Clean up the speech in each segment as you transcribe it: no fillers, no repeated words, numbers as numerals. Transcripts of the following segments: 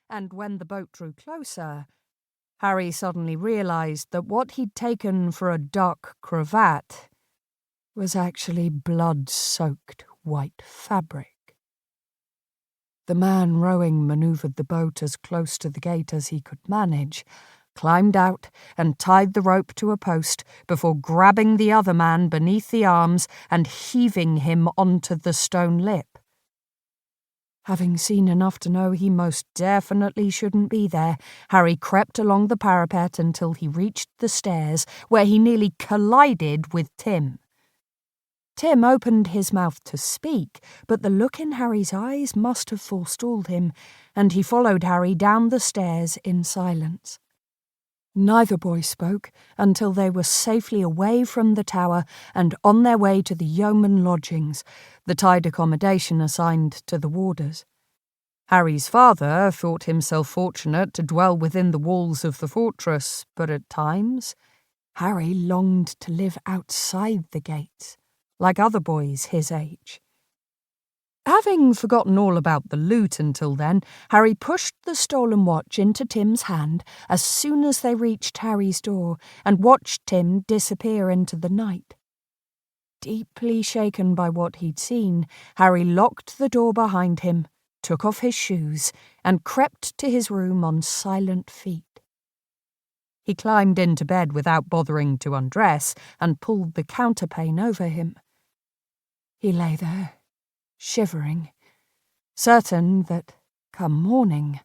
and when the boat drew closer, Harry suddenly realised that what he'd taken for a dark cravat was actually blood-soaked white fabric. The man rowing manoeuvred the boat as close to the gate as he could manage, climbed out and tied the rope to a post before grabbing the other man beneath the arms and heaving him onto the stone lip. Having seen enough to know he most definitely shouldn't be there, Harry crept along the parapet until he reached the stairs, where he nearly collided with Tim. Tim opened his mouth to speak, but the look in Harry's eyes must have forestalled him, and he followed Harry down the stairs in silence. Neither boy spoke until they were safely away from the tower and on their way to the yeoman lodgings, the tied accommodation assigned to the warders. Harry's father thought himself fortunate to dwell within the walls of the fortress, but at times Harry longed to live outside the gates, like other boys his age. Having forgotten all about the loot until then, Harry pushed the stolen watch into Tim's hand as soon as they reached Harry's door and watched Tim disappear into the night. Deeply shaken by what he'd seen, Harry locked the door behind him, took off his shoes, and crept to his room on silent feet. He climbed into bed without bothering to undress and pulled the counterpane over him. He lay there, shivering, certain that, come morning,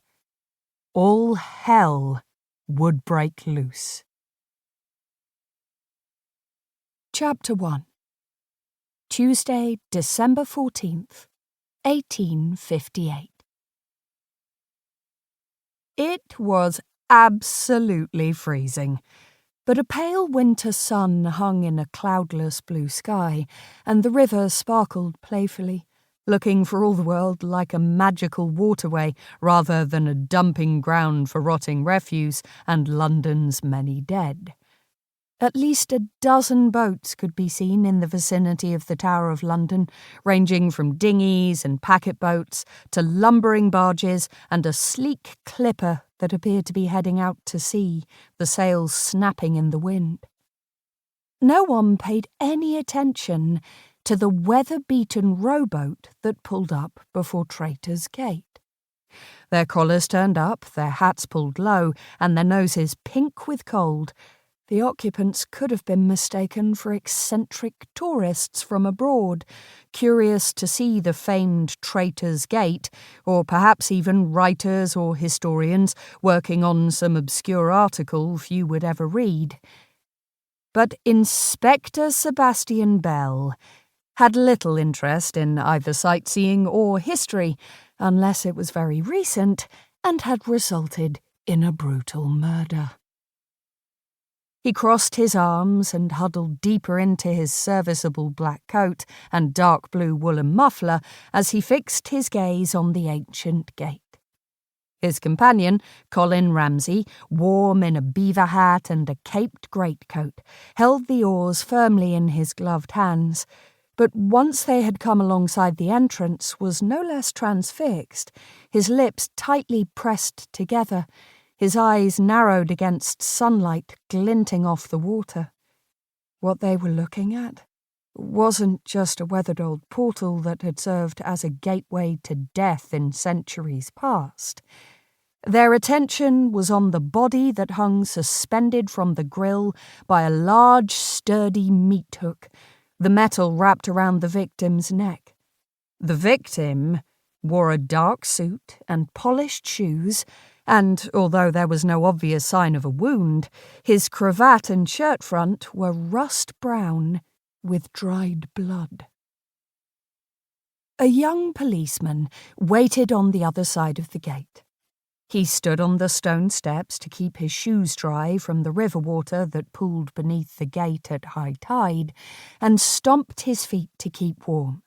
all hell would break loose. Chapter 1. Tuesday, December 14th, 1858. It was absolutely freezing, but a pale winter sun hung in a cloudless blue sky, and the river sparkled playfully, looking for all the world like a magical waterway rather than a dumping ground for rotting refuse and London's many dead. At least a dozen boats could be seen in the vicinity of the Tower of London, ranging from dinghies and packet boats to lumbering barges and a sleek clipper that appeared to be heading out to sea, the sails snapping in the wind. No one paid any attention to the weather-beaten rowboat that pulled up before Traitors Gate. Their collars turned up, their hats pulled low, and their noses pink with cold, the occupants could have been mistaken for eccentric tourists from abroad, curious to see the famed Traitors Gate, or perhaps even writers or historians working on some obscure article few would ever read. But Inspector Sebastian Bell had little interest in either sightseeing or history, unless it was very recent and had resulted in a brutal murder. He crossed his arms and huddled deeper into his serviceable black coat and dark blue woolen muffler as he fixed his gaze on the ancient gate. His companion, Colin Ramsay, warm in a beaver hat and a caped greatcoat, held the oars firmly in his gloved hands, but once they had come alongside the entrance was no less transfixed, his lips tightly pressed together, his eyes narrowed against sunlight glinting off the water. What they were looking at wasn't just a weathered old portal that had served as a gateway to death in centuries past. Their attention was on the body that hung suspended from the grill by a large, sturdy meat hook, the metal wrapped around the victim's neck. The victim wore a dark suit and polished shoes, and, although there was no obvious sign of a wound, his cravat and shirt front were rust brown with dried blood. A young policeman waited on the other side of the gate. He stood on the stone steps to keep his shoes dry from the river water that pooled beneath the gate at high tide, and stomped his feet to keep warm.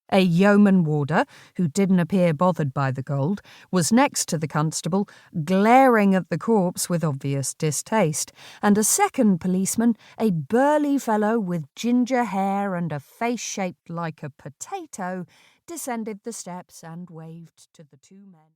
A yeoman warder, who didn't appear bothered by the gold, was next to the constable, glaring at the corpse with obvious distaste, and a second policeman, a burly fellow with ginger hair and a face shaped like a potato, descended the steps and waved to the two men.